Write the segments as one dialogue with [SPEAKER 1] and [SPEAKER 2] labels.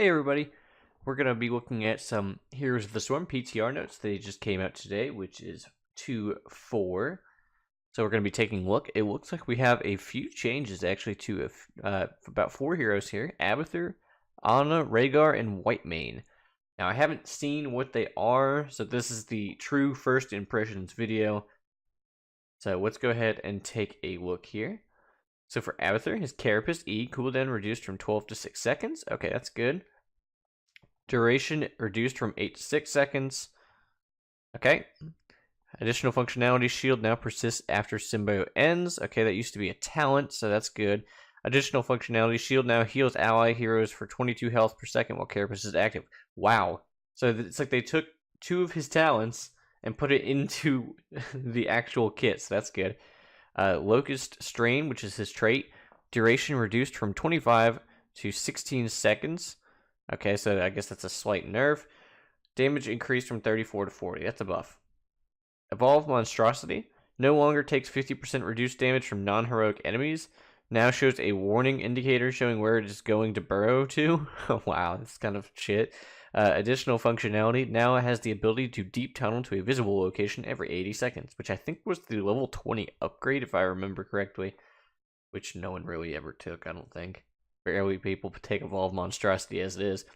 [SPEAKER 1] Hey everybody, we're going to be looking at some Heroes of the Storm PTR notes. They just came out today, which is 2-4. So we're going to be taking a look. It looks like we have a few changes actually to about 4 heroes here. Abathur, Anna, Rehgar, and Whitemane. Now I haven't seen what they are, so this is the true first impressions video. So let's go ahead and take a look here. So for Abathur, his Carapace E cooldown reduced from 12 to 6 seconds. Okay, that's good. Duration reduced from 8 to 6 seconds. Okay. Additional functionality, shield now persists after symbio ends. Okay, that used to be a talent, so that's good. Additional functionality, shield now heals ally heroes for 22 health per second while Carapace is active. Wow. So it's like they took 2 of his talents and put it into the actual kit, so that's good. Locust Strain, which is his trait, duration reduced from 25 to 16 seconds. Okay, so I guess that's a slight nerf. Damage increased from 34 to 40. That's a buff. Evolved Monstrosity no longer takes 50% reduced damage from non-heroic enemies. Now shows a warning indicator showing where it is going to burrow to. Wow, that's kind of shit. Additional functionality now has the ability to deep tunnel to a visible location every 80 seconds, which I think was the level 20 upgrade, if I remember correctly, which no one really ever took, I don't think. Barely people take Evolved Monstrosity as it is.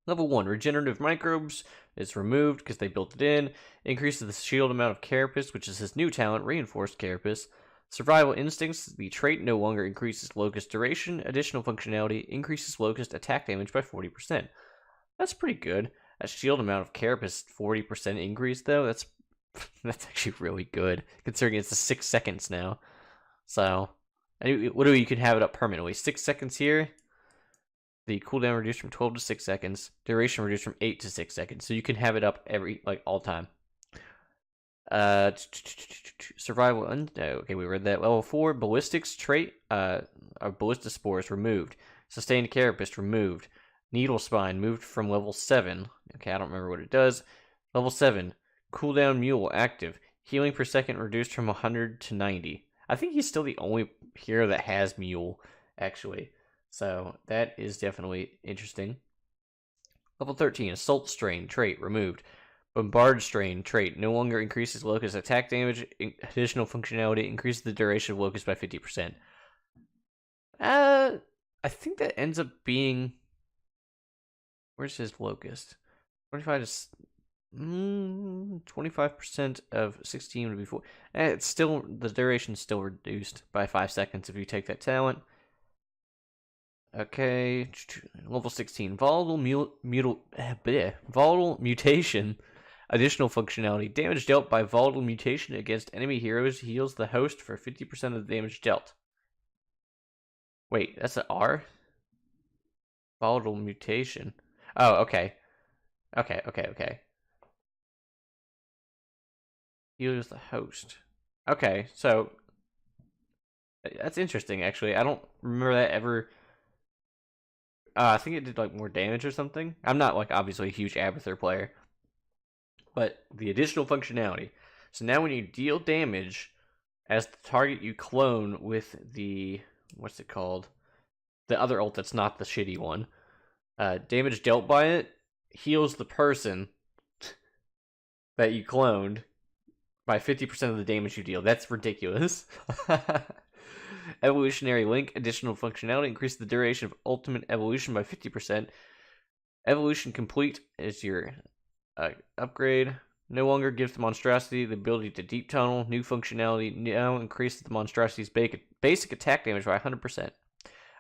[SPEAKER 1] Level 1, Regenerative Microbes is removed because they built it in. Increases the shield amount of Carapace, which is his new talent, Reinforced Carapace. Survival Instincts, the trait no longer increases Locust duration. Additional functionality increases Locust attack damage by 40%. That's pretty good. That shield amount of Carapace 40% increase, though, that's actually really good, considering it's the 6 seconds now. So, you can have it up permanently. 6 seconds here. The cooldown reduced from 12 to 6 seconds. Duration reduced from 8 to 6 seconds. So you can have it up all time. Survival. Okay, we read that. Level 4, Ballistics trait. Ballista Spores removed. Sustained Carapace removed. Needle Spine moved from level 7. Okay, I don't remember what it does. Level 7, Cooldown Mule active. Healing per second reduced from 100 to 90. I think he's still the only hero that has Mule, actually. So that is definitely interesting. Level 13, Assault Strain trait removed. Bombard Strain trait no longer increases Locust attack damage. Additional functionality increases the duration of Locust by 50%. I think that ends up being... Where's his Locust? 25 to 25% of 16 would be 4. It's still, the duration is still reduced by 5 seconds if you take that talent. Okay, level 16, volatile mutation. Additional functionality, damage dealt by volatile mutation against enemy heroes heals the host for 50% of the damage dealt. Wait, that's an R? Volatile mutation. Oh, okay. Okay. Heals the host. Okay, so that's interesting, actually. I don't remember that ever... I think it did like more damage or something. I'm not like obviously a huge Abathur player, but the additional functionality. So now when you deal damage as the target you clone with the, what's it called? The other ult that's not the shitty one. Damage dealt by it heals the person that you cloned by 50% of the damage you deal. That's ridiculous. Evolutionary Link, additional functionality, increase the duration of ultimate evolution by 50%. Evolution Complete is your upgrade. No longer gives the monstrosity the ability to deep tunnel. New functionality now increases the monstrosity's basic attack damage by 100%.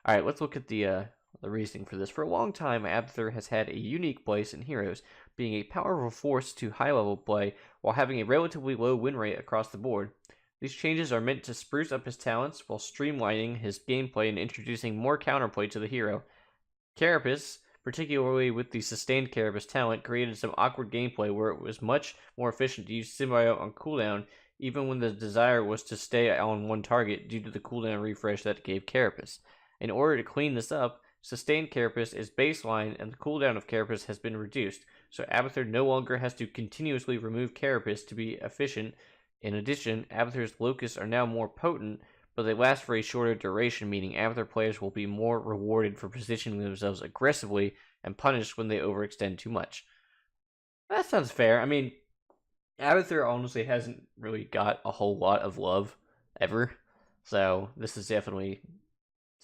[SPEAKER 1] Alright, let's look at the reasoning for this. For a long time, Abathur has had a unique place in Heroes, being a powerful force to high-level play while having a relatively low win rate across the board. These changes are meant to spruce up his talents while streamlining his gameplay and introducing more counterplay to the hero. Carapace, particularly with the sustained Carapace talent, created some awkward gameplay where it was much more efficient to use Symbiote on cooldown, even when the desire was to stay on one target due to the cooldown refresh that gave Carapace. In order to clean this up, sustained Carapace is baseline and the cooldown of Carapace has been reduced, so Abathur no longer has to continuously remove Carapace to be efficient. In addition, Abathur's locusts are now more potent, but they last for a shorter duration, meaning Abathur players will be more rewarded for positioning themselves aggressively and punished when they overextend too much. That sounds fair. I mean, Abathur honestly hasn't really got a whole lot of love ever, so this is definitely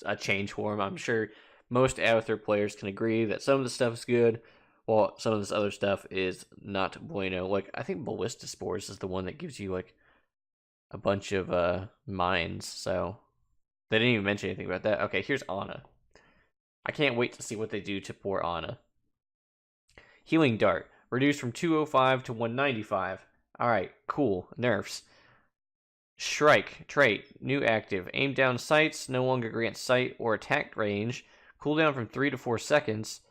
[SPEAKER 1] a change for him. I'm sure most Abathur players can agree that some of the stuff is good, while some of this other stuff is not bueno. Like, I think Ballista Spores is the one that gives you, like, a bunch of mines, so they didn't even mention anything about that. Okay, here's Ana. I can't wait to see what they do to poor Ana. Healing Dart, reduced from 205 to 195. Alright, cool. Nerfs. Shrike, trait, new active. Aim down sights, no longer grants sight or attack range. Cooldown from 3 to 4 seconds.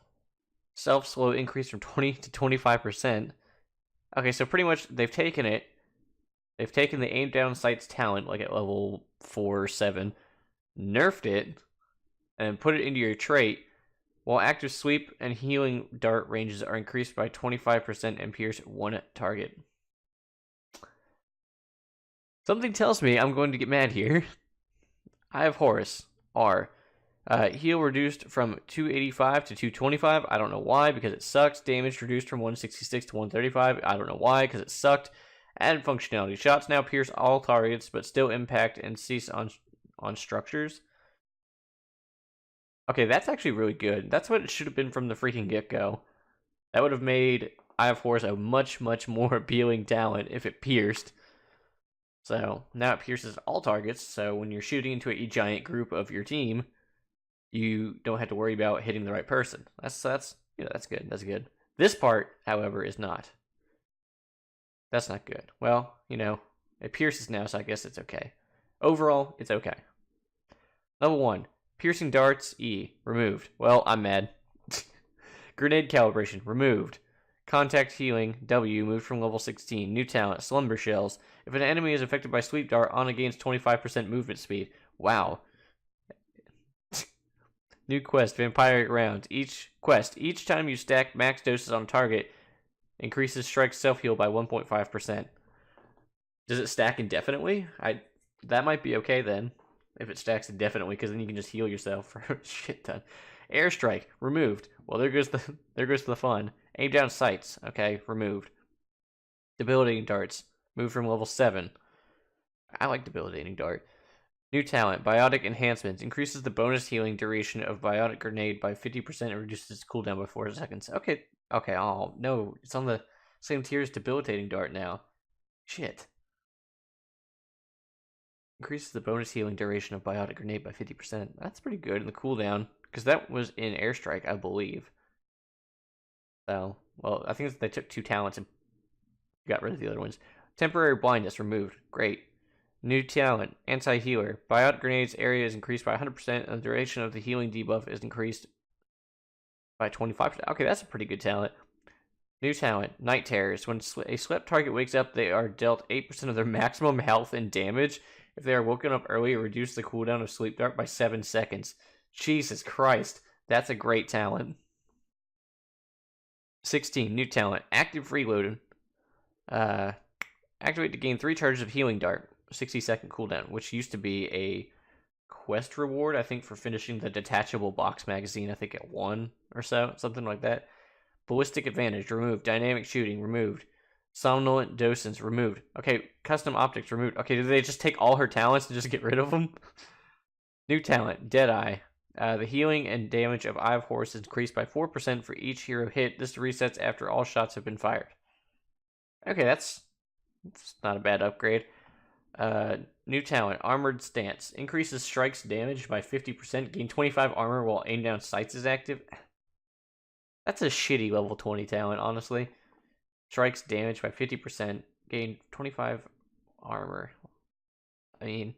[SPEAKER 1] Self-slow increase from 20 to 25%. Okay, so pretty much they've taken it. They've taken the aim down sights talent, like at level 4 or 7, nerfed it, and put it into your trait, while active sweep and healing dart ranges are increased by 25% and pierce one target. Something tells me I'm going to get mad here. I have Horus. R. Heal reduced from 285 to 225. I don't know why, because it sucks. Damage reduced from 166 to 135. I don't know why, because it sucked. Added functionality. Shots now pierce all targets, but still impact and cease on structures. Okay, that's actually really good. That's what it should have been from the freaking get-go. That would have made Eye of Horus a much, much more appealing talent if it pierced. So, now it pierces all targets, so when you're shooting into a giant group of your team, you don't have to worry about hitting the right person. That's good. That's good. This part, however, is not. That's not good. Well, it pierces now, so I guess it's okay. Overall, it's okay. Level 1. Piercing darts, E. Removed. Well, I'm mad. Grenade calibration, removed. Contact healing, W. Moved from level 16. New talent, slumber shells. If an enemy is affected by sweep dart, Ana gains 25% movement speed. Wow. New quest, vampiric round. Each time you stack max doses on target, increases strike self-heal by 1.5%. Does it stack indefinitely? That might be okay then, if it stacks indefinitely, because then you can just heal yourself for a shit ton. Airstrike, removed. Well, there goes the fun. Aim down sights, okay, removed. Debilitating darts, moved from level 7. I like debilitating dart. New talent, biotic enhancements, increases the bonus healing duration of biotic grenade by 50% and reduces its cooldown by 4 seconds. Okay, oh no, it's on the same tier as debilitating dart now. Shit. Increases the bonus healing duration of biotic grenade by 50%. That's pretty good in the cooldown, because that was in airstrike, I believe. So, well, I think they took 2 talents and got rid of the other ones. Temporary blindness removed. Great. New talent, anti-healer. Biotic grenade's area is increased by 100%, and the duration of the healing debuff is increased by 25%. Okay, that's a pretty good talent. New talent, night terrors. When a slept target wakes up, they are dealt 8% of their maximum health and damage. If they are woken up early, it reduces the cooldown of sleep dart by 7 seconds. Jesus Christ, that's a great talent. 16, new talent, active reload. Activate to gain 3 charges of healing dart. 60-second cooldown, which used to be a quest reward, I think, for finishing the detachable box magazine, I think at 1 or so, something like that. Ballistic advantage, removed. Dynamic shooting, removed. Somnolent docents, removed. Okay, custom optics, removed. Okay, did they just take all her talents and just get rid of them? New talent, Deadeye. The healing and damage of Eye of Horus is increased by 4% for each hero hit. This resets after all shots have been fired. Okay, that's not a bad upgrade. New talent, Armored Stance. Increases strikes damage by 50%. Gain 25 armor while aim down sights is active. That's a shitty level 20 talent, honestly. Strikes damage by 50%. Gain 25 armor. I mean,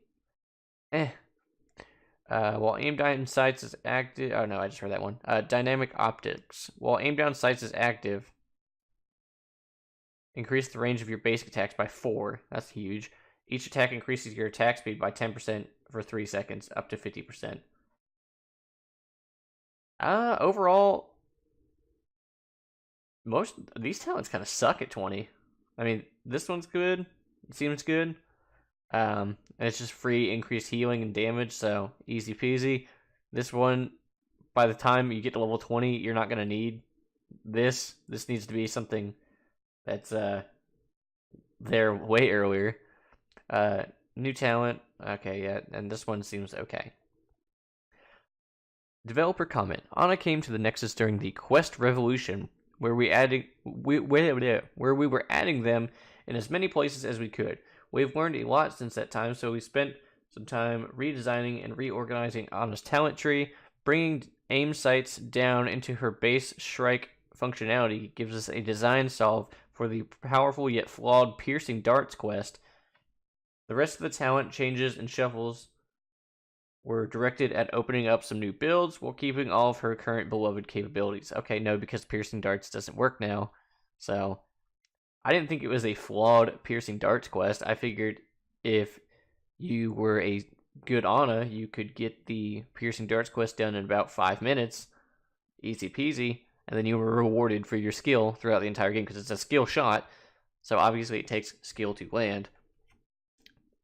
[SPEAKER 1] while aim down sights is active. Oh no, I just heard that one. Dynamic optics. While aim down sights is active, increase the range of your basic attacks by 4. That's huge. Each attack increases your attack speed by 10% for 3 seconds, up to 50%. Overall, most of these talents kind of suck at 20. I mean, this one's good. It seems good. And it's just free increased healing and damage, so easy peasy. This one, by the time you get to level 20, you're not going to need this. This needs to be something that's there way earlier. New talent. Okay, yeah, and this one seems okay. Developer comment. Ana came to the Nexus during the Quest Revolution, where we were adding them in as many places as we could. We've learned a lot since that time, so we spent some time redesigning and reorganizing Ana's talent tree. Bringing aim sights down into her base strike functionality gives us a design solve for the powerful yet flawed piercing darts quest. The rest of the talent changes and shuffles were directed at opening up some new builds while keeping all of her current beloved capabilities. Okay, no, because piercing darts doesn't work now. So, I didn't think it was a flawed piercing darts quest. I figured if you were a good Ana, you could get the piercing darts quest done in about 5 minutes. Easy peasy. And then you were rewarded for your skill throughout the entire game because it's a skill shot. So obviously it takes skill to land.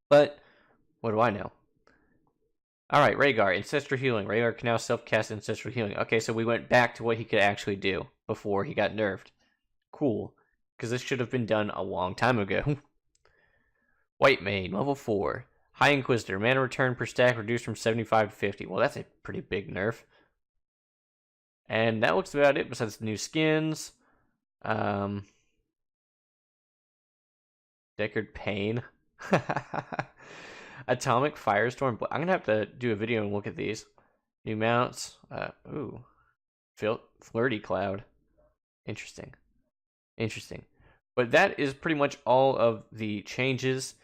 [SPEAKER 1] But, what do I know? Alright, Rehgar, Ancestral Healing. Rehgar can now self-cast Ancestral Healing. Okay, so we went back to what he could actually do before he got nerfed. Cool. Because this should have been done a long time ago. Whitemane, level 4. High Inquisitor, mana return per stack reduced from 75 to 50. Well, that's a pretty big nerf. And that looks about it besides the new skins. Deckard Pain. Atomic Firestorm. I'm going to have to do a video and look at these. New mounts. Flirty Cloud. Interesting. But that is pretty much all of the changes.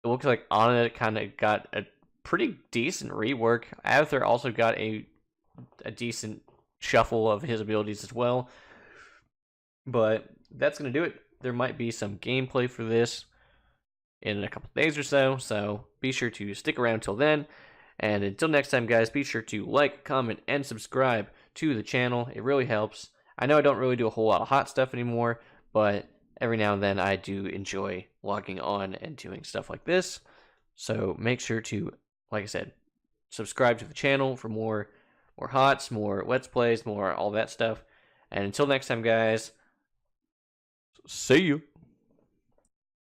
[SPEAKER 1] It looks like Ana kind of got a pretty decent rework. Abathur also got a decent shuffle of his abilities as well. But that's going to do it. There might be some gameplay for this in a couple days or so be sure to stick around till then. And until next time, guys, be sure to like, comment, and subscribe to the channel. It really helps. I know I don't really do a whole lot of hot stuff anymore, but every now and then I do enjoy logging on and doing stuff like this. So make sure to, like I said, subscribe to the channel for more hots, more let's plays, more all that stuff. And until next time, guys, see you.